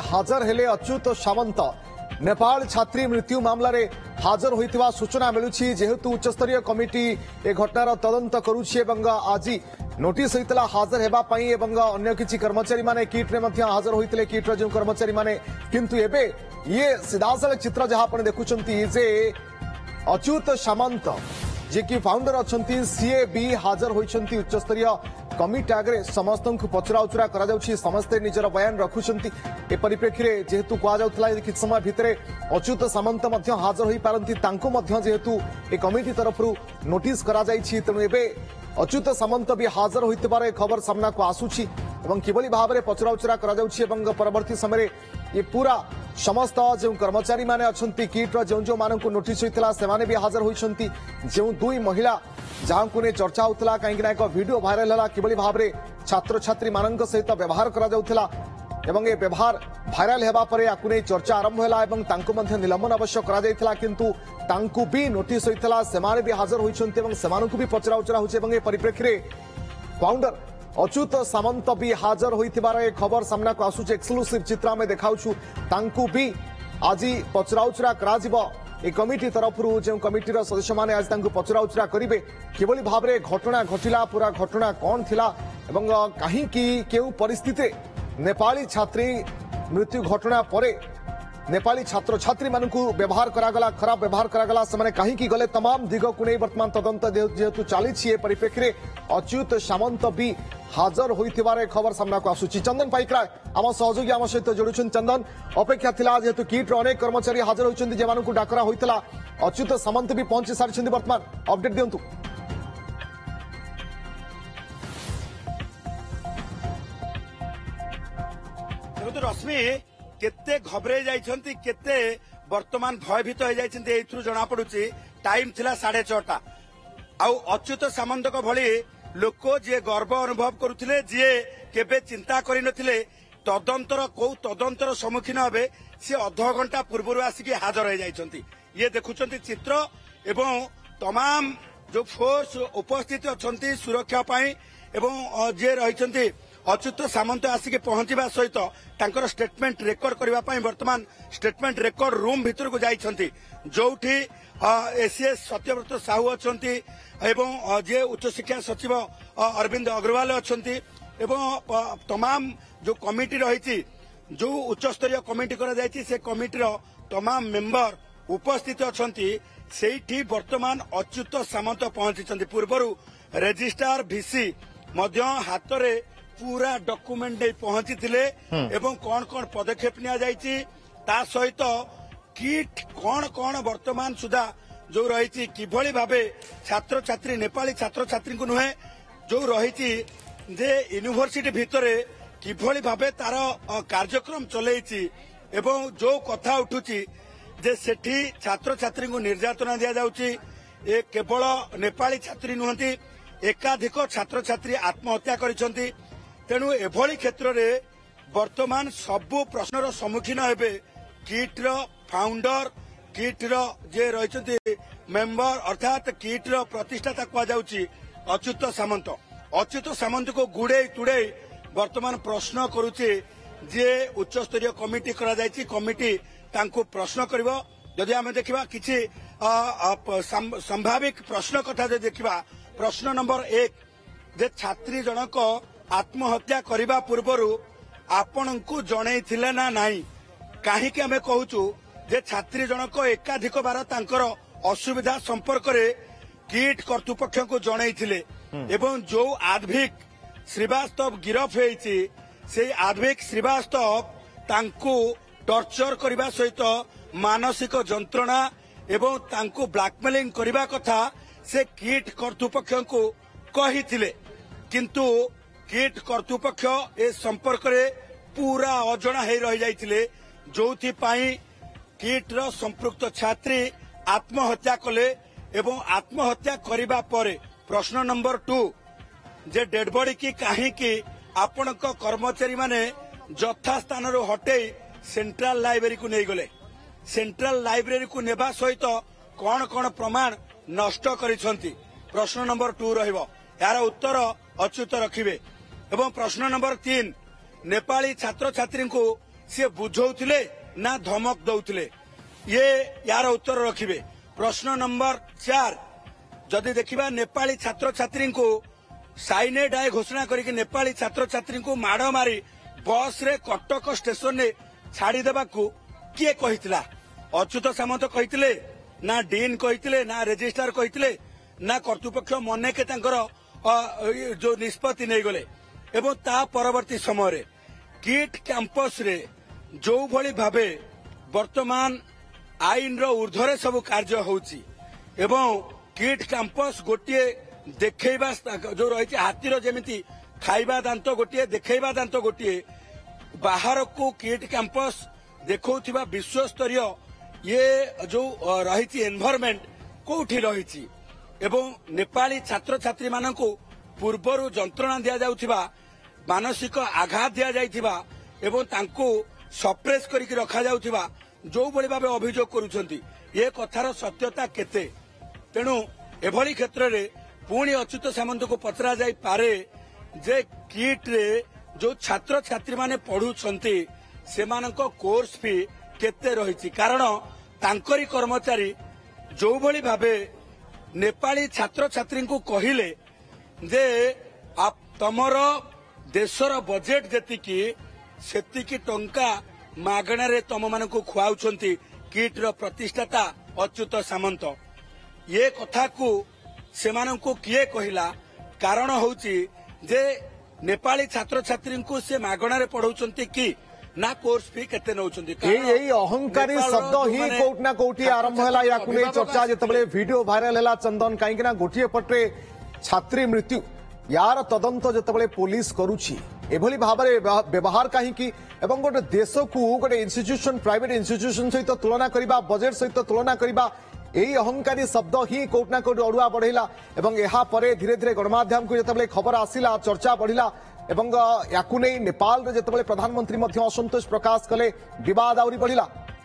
हाजर हेले अच्युत सामंत नेपाल छात्री मृत्यु मामलें हाजर होइतिबा सूचना मिलुछि जेहेतु उच्चस्तरीय कमिटी ए घटनार तदंत करुछि एवं आज नोटिस होइतला हाजर हेबा पई एवं अन्य किछि कर्मचारी माने किट रे मध्य हाजर होइतिले किट रे जो कर्मचारी माने किंतु एबे ये सीधासळख चित्र जहां आपण देखुछंती जे अच्युत सामंत जे कि फाउंडर अछंती सीए भी हाजर होइछंती उच्चस्तरीय कमिटी आगे समस्त पचरा उचरा करा जाउछि समस्ते निजर बयान रखुछंती ए परिप्रेक्षी रे जेहेतु कुआ जाउतला किछ समय भितरे अच्युत सामंत मध्य हाजर होई पारंती तांको मध्य जेहेतु ए कमिटी तरफरु नोटिस करा जाइछि तेणु एबे अच्युत सामंत भी हाजर होइतिबार खबर सामना को आसुछि एवं किभली भाबरे पचरा उचरा करा जाउछि एवं परवर्ती समय ये पूरा समस्त जो कर्मचारी माने अछंती किट जो जो मानक नोटिस होइतला सेमाने भी हाजर होइछंती जो दुई महिला जहां को ने चर्चा होतला कहीं ना एक वीडियो वायरल हला किभली भाबरे छात्र छात्री मानक सहित व्यवहार करा जाउतला एवं ये व्यवहार वायरल हेबा परे आकु ने चर्चा आरंभ होला एवं तांको मध्य निलंबन अवश्य करा जाइतला किंतु तांको भी नोटिस होइतला सेमाने भी हाजर होइछंती एवं सेमानकु भी पचरा उचरा होछि एवं ए परिप्रेक्षी रे फाउंडर अच्युत सामंत भी हाजर होइतिबार ए खबर सामना को आसुछ एक्सक्लूसिव चित्र में देखाउछु तांकु भी आज पचराउचरा करा जिवो ए कमिटी तरफरु जे कमिटीर सदस्य माने आज तांकु पचराउचरा करिवे केवली भाबरे घटना घटिला पूरा घटना कोन थिला एवं काहे की केउ परिस्थिति नेपाली छात्री मृत्यु घटना परे नेपाली छात्र छात्री मानकु व्यवहार करागला खराब व्यवहार करागला से कहीं गले तमाम दिग को नहीं वर्तमान तदंत जेहेतु चली परिप्रेक्षी रे अच्युत सामंत भी हाजर होइतिबार खबर सामना को आसुछि चंदन पाइकराय आम सहयोगी आम सहित जोड़ुछन चंदन अपेक्षा थिला जेहेतु किट अनेक कर्मचारी हाजर होइछन्ति जे मानकु डाकरा होइतला अच्युत सामंत भी पहुंची सारिछन्ति वर्तमान अपडेट दियंतु रश्मि केते घबरे जाइछन्ति केते वर्तमान भयभीत हो जाइछन्ति एथुरु जणा पडुछि टाइम थिला 6:30 आउ अच्युत सामंत को भली लोक जे गर्व अनुभव करुथिले जे केबे चिंता करि नथिले तदंतर को तदंतर सम्मुखीन हेबे से अध घंटा पूर्व आसिक हाजर हो जाइछन्ति ये देखुछन्ति चित्र एवं तमाम जो फोर्स उपस्थित अछन्ति सुरक्षा पई एवं जे रहिछन्ति अच्युत सामंत आसिक पहुंचवा सहित तांकर स्टेटमेंट रेकर्ड करबा पई वर्तमान स्टेटमेंट रेकर्ड रूम भीतर को जाइछन्ति जोठी एसीएस सत्यव्रत साहू अछन्ति एवं जे उच्च शिक्षा सचिव अरविंद अग्रवाल अछन्ति एवं तमाम जो कमिटी रही जो उच्च स्तरीय कमिटी करा जायछि से कमिटीर तमाम मेंबर उपस्थित अछन्ति सेठी वर्तमान अच्युत सामंत पहुंचि पूर्वरु रजिस्ट्रार भिसी मध्य हाथ रे पूरा डॉक्यूमेंट नहीं पहुंची थिले एवं कौन कौन पदक्षेप निया जायछि ता सहित किट कौन कौन वर्तमान सुधा जो रही किभली भाबे छात्र छात्री नेपाली छात्र छात्री को नुहे जो रही जे यूनिवर्सिटी भितरे किभली भाबे तार कार्यक्रम चलेछि एवं जो कथा उठुछि जे सेठी छात्र छात्री को निर्यातना दिया जाउछि ए केवल नेपाली छात्री नुहंती एकाधिक छात्र छात्री आत्महत्या करिसंती तेणु एभली क्षेत्र में वर्तमान सबु प्रश्नर सम्मुखीन हेबे किट्र फाउंडर किट्र जे रही मेंबर अर्थात किट्र प्रतिष्ठाता कहुछि अच्युत सामंत को गुड़े तुड़े वर्तमान प्रश्न करुचे जे उच्च स्तरीय कमिटी करा जायछि कमिटी तांको प्रश्न करिवो जदि आमे देखिबा किछि संभाविक प्रश्न कथा जे देखिबा प्रश्न नंबर 1 जे छात्री जनक आत्महत्या करने पूर्व आपण को जन ना नाई कहीं आम कहूँ जे छात्री जनक एकाधिक बार तांकर असुविधा संपर्क रे किट कर्तृपक्ष को जनईथिले एवं जो आद्भिक श्रीवास्तव गिरफ होईछि से आद्भिक श्रीवास्तव तांको टर्चर करने सहित मानसिक जंत्रणा एवं तांको ब्लैकमेलिंग करने कथा से किट कर्तृपक्ष को कही किंतु किट कर्तृपक्ष ए संपर्क रे पूरा अजणा हो रही जाइथिले जोथि पाई किट्र संपृक्त छात्री आत्महत्या कले एवं आत्महत्या करिबा परे प्रश्न नंबर 2 जे डेड बॉडी की काहे की आपणक कर्मचारी माने जथा स्थान रो हटे सेंट्रल लाइब्रेरी को नहीं गले सेंट्रल लाइब्रेरी को नेबा सहित कौन कौन प्रमाण नष्ट करिसंती प्रश्न नंबर 2 रहिबो यार उत्तर अच्युत रखिबे एवं प्रश्न नंबर 3 नेपाली छात्र छात्री को सी बुझौथिले ना धमक दौथिले ये यार उत्तर रखिबे। प्रश्न नंबर 4 जदि देखिबा नेपाली छात्र छात्री को साइनेट आय घोषणा करके नेपाली छात्र छात्री को माड़ मारी बस रे कटक स्टेशन ने छाड़ी देबाकू किए कहितला? अच्युत सामंत कहितले ना डीन कहितले ना रजिस्ट्रार कहितले ना कर्तृपक्ष मनेके तांकर जो निष्पत्ति नहीं गले एवं ता परवर्ती समय रे किट कैंपस रे जो भली भाबे वर्तमान आईन रो ऊर्ध्वरे सब कार्य होउची एवं किट कैंपस गोटे देखैबा जो रही हाथीर जमीती खाइबा दांत गोटे देखैबा दांत गोटे बाहर को किट कैंपस देखौथिबा विश्व स्तरीय ये जो रही एनवायरमेंट कोठी रही एवं नेपाली छात्र छात्री मानकू पूर्वरु जंत्रणा दिया जाउथिबा मानसिक आघात दिया जाइथिबा एवं तांको सप्रेस करिक रखा जाउथिबा जो बड़ी भाव अभियोग करुछंती ये कथार सत्यता केते? तेणु एभली क्षेत्र रे पुणी अच्युत सामंत को पचरा जाई पारे जे किट रे जो छात्र छात्री माने पढ़ुछंती सेमानक कोर्स फी केते रहिछि कारण तांकरी कर्मचारी जो भली भावे नेपाली छात्र छात्री को कहिले जे आप तमर देशर बजेट जेतिकी सेतिकी टंका मागणा रे तम मानकू खुआउछंती किट रो प्रतिष्ठाता अच्युत सामंत ये कथा को सेमानंकू किए कहिला? कारण होउची जे नेपाली छात्र छात्री को से मागणा रे पढ़ौछंती कि ना कोर्स फी केते नौछंती? यही अहंकारी शब्द ही कोट ना कोटी आरंभ होला याकू नै चर्चा जेतबले वीडियो वायरल होला चंदन काई ना गोटिए पटे छात्री मृत्यु यार तदंत जेतबले पुलिस करूची एभली भाबरे व्यवहार काहे कि एवं गोटे देश को गोटे इंस्टीट्यूशन प्राइवेट इंस्टीट्यूशन सहित तुलना करबा बजेट सहित तुलना करबा यही अहंकारी शब्द ही कोट ना कोट अड़ुआ बढ़ेला एवं यहाँ परे धीरे धीरे गणमाध्यम को जेतबले खबर आसिला चर्चा बढ़िला एवं याकू नै नेपाल रे जेतबले प्रधानमंत्री मध्य असंतोष प्रकाश कले विवाद आउरी बढ़िला।